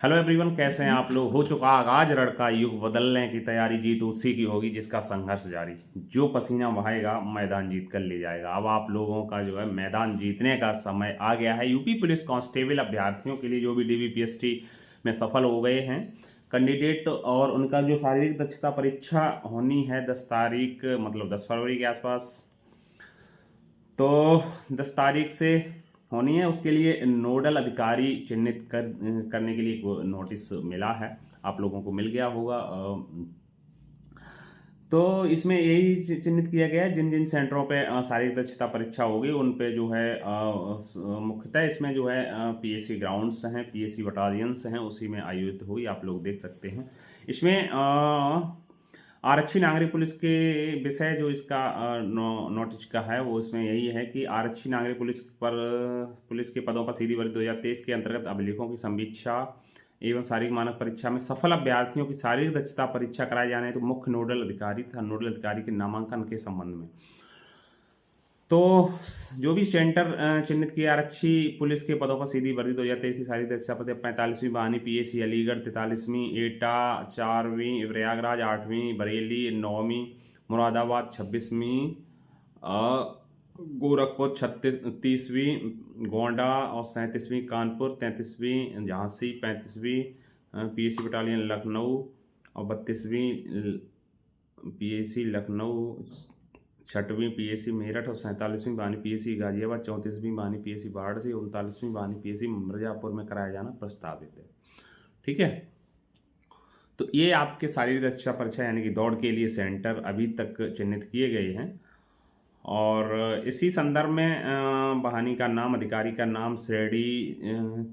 Hello everyone, कैसे हैं आप लोग। हो चुका आगाज रणका युग, बदलने की तैयारी, जीत उसी की होगी जिसका संघर्ष जारी। जो पसीना बहाएगा मैदान जीत कर ले जाएगा। अब आप लोगों का जो है मैदान जीतने का समय आ गया है। यूपी पुलिस कांस्टेबल अभ्यर्थियों के लिए जो भी डीबीपीएसटी में सफल हो गए हैं कैंडिडेट, और उनका जो शारीरिक दक्षता परीक्षा होनी है 10 तारीख, मतलब 10 फरवरी के आसपास, तो 10 तारीख से होनी है। उसके लिए नोडल अधिकारी चिन्हित करने के लिए नोटिस मिला है, आप लोगों को मिल गया होगा। तो इसमें यही चिन्हित किया गया है जिन जिन सेंटरों पे शारीरिक दक्षता परीक्षा होगी उन पे जो है मुख्यतः इसमें जो है पीएससी ग्राउंड्स हैं, पीएससी बटालियंस हैं, उसी में आयोजित हुई, आप लोग देख सकते हैं। इसमें आरक्षी नागरिक पुलिस के विषय जो इसका नोटिस का है वो इसमें यही है कि आरक्षी नागरिक पुलिस के पदों पर सीधी भर्ती 2023 के अंतर्गत अभिलेखों की समीक्षा एवं शारीरिक मानक परीक्षा में सफल अभ्यर्थियों की शारीरिक दक्षता परीक्षा कराई जाने तो मुख्य नोडल अधिकारी तथा नोडल अधिकारी के नामांकन के संबंध में तो जो भी सेंटर चिन्हित किया आरक्षी पुलिस के पदों पर सीधी भर्ती 2023 की शारीरिक दक्षता पद 45वीं बहानी पीएसी अलीगढ़, 43वीं एटा, 4वीं प्रयागराज, 8वीं बरेली, 9वीं मुरादाबाद, 26वीं गोरखपुर, 30वीं गोंडा और 37वीं कानपुर, 33वीं झांसी, 35वीं पीएसी बटालियन लखनऊ और 32वीं पीएसी लखनऊ, 6वीं पीएसी मेरठ और 47वीं बहानी पीएसी गाजियाबाद, 34वीं बहानी पीएसी वाराणसी, 39वीं बहानी पीएसी मिर्जापुर में कराया जाना प्रस्तावित है। ठीक है, तो ये आपके शारीरिक दक्षता परीक्षा यानी कि दौड़ के लिए सेंटर अभी तक चिन्हित किए गए हैं। और इसी संदर्भ में बहानी का नाम, अधिकारी का नाम, श्रेणी,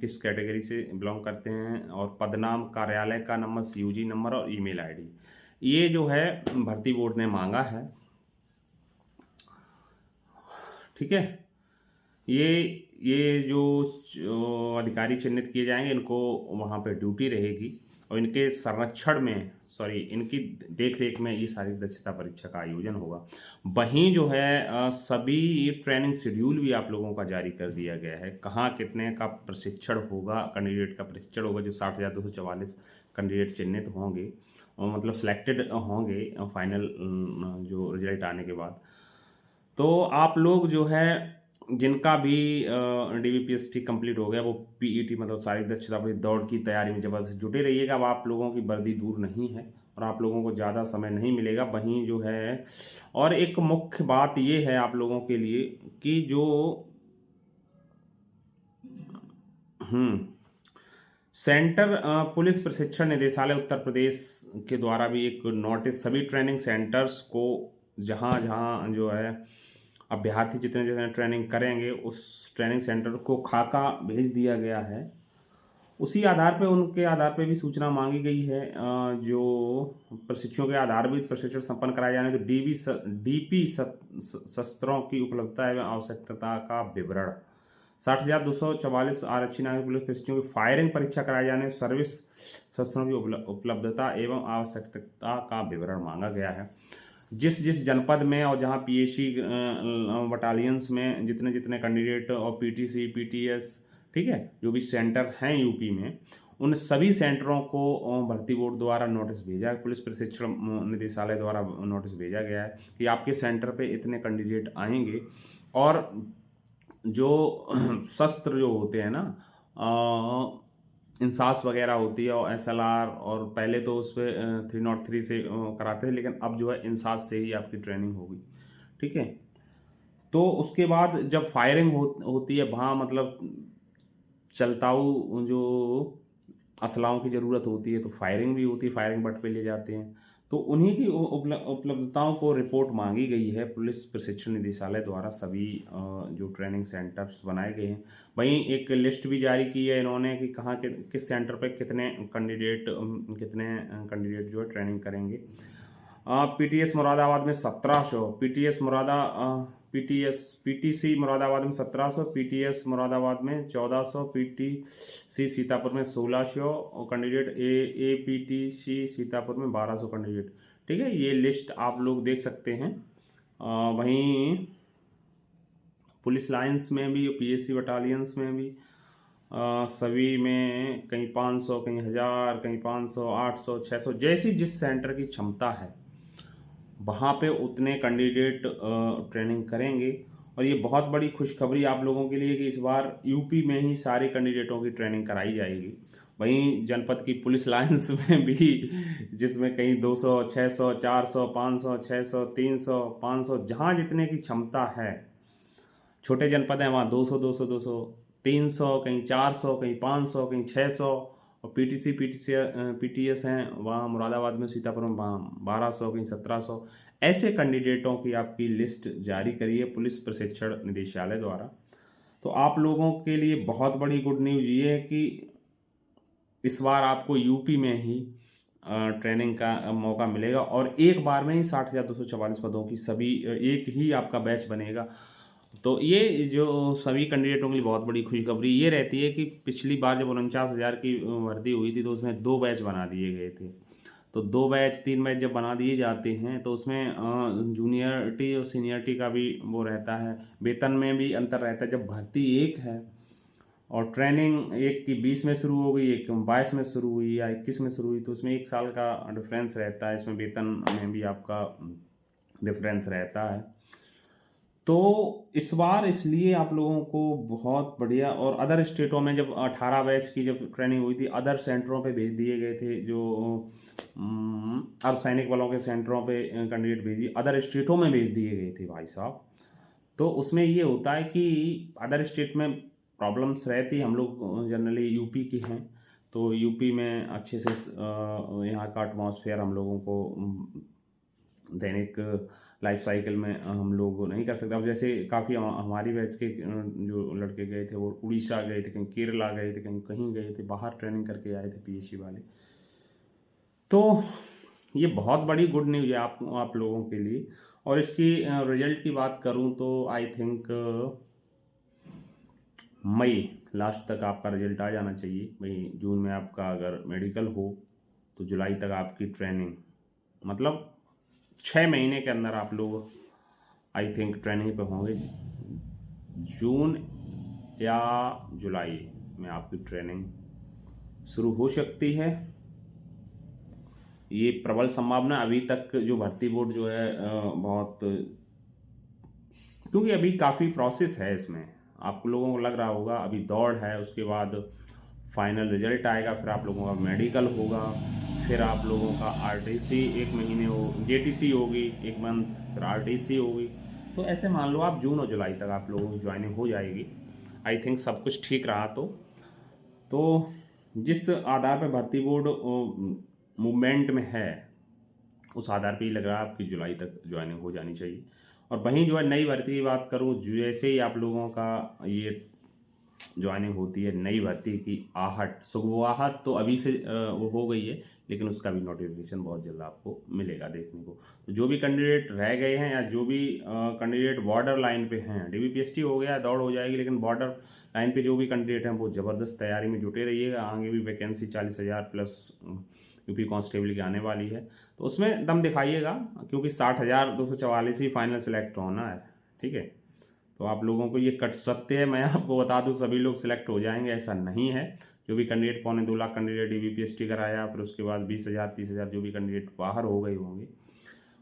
किस कैटेगरी से बिलोंग करते हैं, और पदनाम, कार्यालय का नंबर, सीयूजी नंबर और ईमेल आईडी, ये जो है भर्ती बोर्ड ने मांगा है। ठीक है, ये जो अधिकारी चिन्हित किए जाएंगे इनको वहाँ पे ड्यूटी रहेगी और इनके संरक्षण में, इनकी देखरेख में ये शारीरिक दक्षता परीक्षा का आयोजन होगा। वहीं जो है सभी ट्रेनिंग शेड्यूल भी आप लोगों का जारी कर दिया गया है। कहाँ कितने का प्रशिक्षण होगा, कैंडिडेट का प्रशिक्षण होगा, जो 60,244 कैंडिडेट चिन्हित होंगे और मतलब सिलेक्टेड होंगे फाइनल जो रिजल्ट आने के बाद। तो आप लोग जो है जिनका भी डीबीपीएसटी कंप्लीट हो गया वो पीईटी मतलब शारीरिक दक्षता दौड़ की तैयारी में जबरदस्त जुटे रहिएगा। अब आप लोगों की वर्दी दूर नहीं है और आप लोगों को ज़्यादा समय नहीं मिलेगा। वहीं जो है और एक मुख्य बात ये है आप लोगों के लिए कि जो सेंटर पुलिस प्रशिक्षण निदेशालय उत्तर प्रदेश के द्वारा भी एक नोटिस सभी ट्रेनिंग सेंटर्स को, जहाँ जहाँ जो है अभ्यर्थी जितने जितने ट्रेनिंग करेंगे उस ट्रेनिंग सेंटर को खाका भेज दिया गया है। उसी आधार पे उनके आधार पे भी सूचना मांगी गई है। जो प्रशिक्षुओं के आधार भी प्रशिक्षण संपन्न कराए जाने तो डीपी शस्त्रों की उपलब्धता एवं आवश्यकता का विवरण, 60,244 आरक्षी नागरिक पुलिस प्रशिक्षुओं की फायरिंग परीक्षा कराए जाने, सर्विस शस्त्रों की उपलब्धता एवं आवश्यकता का विवरण मांगा गया है। जिस जिस जनपद में और जहां पीएसी बटालियंस में जितने जितने कैंडिडेट और पीटीसी, पीटीएस, ठीक है, जो भी सेंटर हैं यूपी में, उन सभी सेंटरों को भर्ती बोर्ड द्वारा नोटिस भेजा है, पुलिस प्रशिक्षण निदेशालय द्वारा नोटिस भेजा गया है कि आपके सेंटर पे इतने कैंडिडेट आएंगे। और जो शस्त्र जो होते हैं ना, इंसास वगैरह होती है और एसएलआर, और पहले तो उस पर 303 से कराते थे, लेकिन अब जो है इंसास से ही आपकी ट्रेनिंग होगी। ठीक है, तो उसके बाद जब फायरिंग होती है वहाँ मतलब चलताऊ जो असलाओं की ज़रूरत होती है तो फायरिंग भी होती है, फायरिंग बट पे ले जाते हैं। तो उन्हीं की उपलब्धताओं को रिपोर्ट मांगी गई है पुलिस प्रशिक्षण निदेशालय द्वारा सभी जो ट्रेनिंग सेंटर्स बनाए गए हैं। वहीं एक लिस्ट भी जारी की है इन्होंने कि कहाँ के किस सेंटर पे कितने कैंडिडेट जो है ट्रेनिंग करेंगे। पीटीएस मुरादाबाद में 1700, पीटीसी मुरादाबाद में 1700, पीटीएस मुरादाबाद में 1400, पीटीसी सीतापुर में 1600 और कैंडिडेट एपीटीसी सीतापुर में 1200 कैंडिडेट। ठीक है, ये लिस्ट आप लोग देख सकते हैं। वहीं पुलिस लाइंस में भी, पीएससी बटालियंस में भी सभी में कहीं 500, कहीं 1000, कहीं 500, 800, 600, जैसी जिस सेंटर की क्षमता है वहाँ पे उतने कैंडिडेट ट्रेनिंग करेंगे। और ये बहुत बड़ी खुशखबरी आप लोगों के लिए कि इस बार यूपी में ही सारे कैंडिडेटों की ट्रेनिंग कराई जाएगी। वहीं जनपद की पुलिस लाइंस में भी, जिसमें कहीं 200, 600, 400, 500, 600, 300, 500, जहाँ जितने की क्षमता है, छोटे जनपद हैं वहाँ 200, 200, 200, 300, कहीं 400, कहीं 500, कहीं 600, और पीटीएस हैं वहाँ मुरादाबाद में, सीतापुर में वहाँ 1200, कहीं 1700। ऐसे कैंडिडेटों की आपकी लिस्ट जारी करी है पुलिस प्रशिक्षण निदेशालय द्वारा। तो आप लोगों के लिए बहुत बड़ी गुड न्यूज़ ये है कि इस बार आपको यूपी में ही ट्रेनिंग का मौका मिलेगा, और एक बार में ही 60,244 पदों की सभी एक ही आपका बैच बनेगा। तो ये जो सभी कैंडिडेटों के लिए बहुत बड़ी खुशखबरी ये रहती है कि पिछली बार जब 49,000 की भर्ती हुई थी तो उसमें 2 बैच बना दिए गए थे। तो 2 बैच 3 बैच जब बना दिए जाते हैं तो उसमें जूनियरिटी और सीनियरिटी का भी वो रहता है, वेतन में भी अंतर रहता है। जब भर्ती एक है और ट्रेनिंग एक की 20 में शुरू हो गई, एक की 22 में शुरू हुई या 21 में शुरू हुई, तो उसमें 1 साल का डिफरेंस रहता है। इसमें वेतन में भी आपका डिफरेंस रहता है। तो इस बार इसलिए आप लोगों को बहुत बढ़िया, और अदर स्टेटों में जब 18 बैच की जब ट्रेनिंग हुई थी, अदर सेंटरों पे भेज दिए गए थे, जो अर्धसैनिक बलों के सेंटरों पे कैंडिडेट भेज दिए, अदर स्टेटों में भेज दिए गए थे भाई साहब। तो उसमें ये होता है कि अदर स्टेट में प्रॉब्लम्स रहती, हम लोग जनरली यूपी के हैं, तो यूपी में अच्छे से यहाँ का एटमॉस्फेयर हम लोगों को दैनिक लाइफ साइकिल में हम लोग नहीं कर सकते। अब जैसे काफ़ी हमारी बैच के जो लड़के गए थे वो उड़ीसा गए थे, कहीं केरला गए थे, कहीं कहीं गए थे, बाहर ट्रेनिंग करके आए थे पीएससी वाले। तो ये बहुत बड़ी गुड न्यूज़ है आप लोगों के लिए। और इसकी रिजल्ट की बात करूं तो आई थिंक मई लास्ट तक आपका रिजल्ट आ जाना चाहिए। मई जून में आपका अगर मेडिकल हो तो जुलाई तक आपकी ट्रेनिंग, मतलब 6 महीने के अंदर आप लोग आई थिंक ट्रेनिंग पे होंगे। जून या जुलाई में आपकी ट्रेनिंग शुरू हो सकती है, ये प्रबल संभावना। अभी तक जो भर्ती बोर्ड जो है बहुत, क्योंकि अभी काफ़ी प्रोसेस है इसमें, आप लोगों को लग रहा होगा अभी दौड़ है, उसके बाद फाइनल रिजल्ट आएगा, फिर आप लोगों का मेडिकल होगा, फिर आप लोगों का आरटीसी 1 महीने हो, जेटीसी होगी 1 मंथ, फिर आरटीसी होगी। तो ऐसे मान लो आप जून और जुलाई तक आप लोगों की ज्वाइनिंग हो जाएगी आई थिंक, सब कुछ ठीक रहा तो जिस आधार पर भर्ती बोर्ड मूवमेंट में है उस आधार पे ही लग रहा है आपकी जुलाई तक ज्वाइनिंग हो जानी चाहिए। और वहीं जो है नई भर्ती की बात करूँ, जैसे ही आप लोगों का ये ज्वाइनिंग होती है, नई भर्ती की आहट सुगवाहट तो अभी से वो हो गई है, लेकिन उसका भी नोटिफिकेशन बहुत जल्द आपको मिलेगा देखने को। तो जो भी कैंडिडेट रह गए हैं या जो भी कैंडिडेट बॉर्डर लाइन पे हैं, डीबीपीएसटी हो गया दौड़ हो जाएगी, लेकिन बॉर्डर लाइन पे जो भी कैंडिडेट हैं वो ज़बरदस्त तैयारी में जुटे रहिएगा। आगे भी वैकेंसी 40,000 प्लस यूपी कांस्टेबल की आने वाली है, तो उसमें दम दिखाइएगा, क्योंकि 60,244 ही फाइनल सेलेक्ट होना है। ठीक है, तो आप लोगों को ये कट सत्य है, मैं आपको बता दूं सभी लोग सिलेक्ट हो जाएंगे, ऐसा नहीं है। जो भी कैंडिडेट 2.25 लाख कैंडिडेट डीबीपीएसटी कराया, फिर उसके बाद 20,000 30,000 जो भी कैंडिडेट बाहर हो गए होंगे,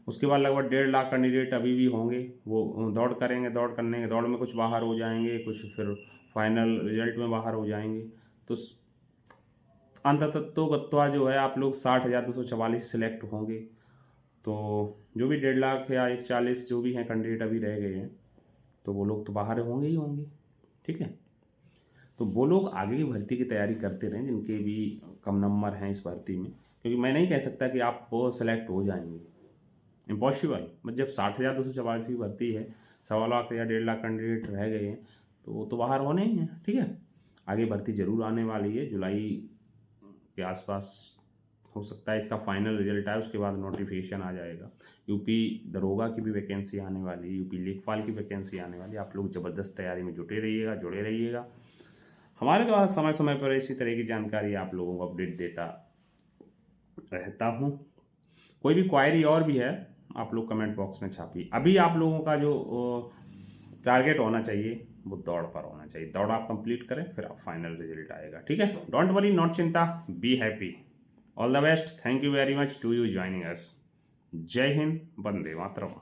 उसके बाद लगभग 1.5 लाख कैंडिडेट अभी भी होंगे, वो दौड़ करेंगे, दौड़ करने के दौड़ में कुछ बाहर हो जाएंगे, कुछ फिर फाइनल रिजल्ट में बाहर हो जाएंगे। तो अंततः गत्वा जो है आप लोग 60,244 सिलेक्ट होंगे। तो जो भी 1.5 लाख या 140 जो भी हैं कैंडिडेट अभी रह गए हैं, तो वो लोग तो बाहर होंगे ही होंगे। ठीक है, तो वो लोग आगे की भर्ती की तैयारी करते रहें जिनके भी कम नंबर हैं इस भर्ती में, क्योंकि मैं नहीं कह सकता कि आप वो सेलेक्ट हो जाएंगे, इम्पॉसिबल। मतलब जब 60,244 की भर्ती है, 1.25 लाख या 1.5 लाख कैंडिडेट रह गए हैं, तो वो तो बाहर होने ही हैं। ठीक है, आगे भर्ती जरूर आने वाली है, जुलाई के आसपास हो सकता है इसका फाइनल रिजल्ट आए, उसके बाद नोटिफिकेशन आ जाएगा। यूपी दरोगा की भी वैकेंसी आने वाली है, यूपी लेखपाल की वैकेंसी आने वाली है। आप लोग ज़बरदस्त तैयारी में जुटे रहिएगा, जुड़े रहिएगा। हमारे द्वारा समय समय पर इसी तरह की जानकारी आप लोगों को अपडेट देता रहता हूँ। कोई भी क्वायरी और भी है आप लोग कमेंट बॉक्स में छापिए। अभी आप लोगों का जो टारगेट होना चाहिए वो दौड़ पर होना चाहिए। दौड़ आप कंप्लीट करें, फिर आप फाइनल रिजल्ट आएगा। ठीक है, डोंट वरी, नॉट चिंता, be happy. All the best, thank you very much to you joining us. जय हिंद, वंदे मातरम।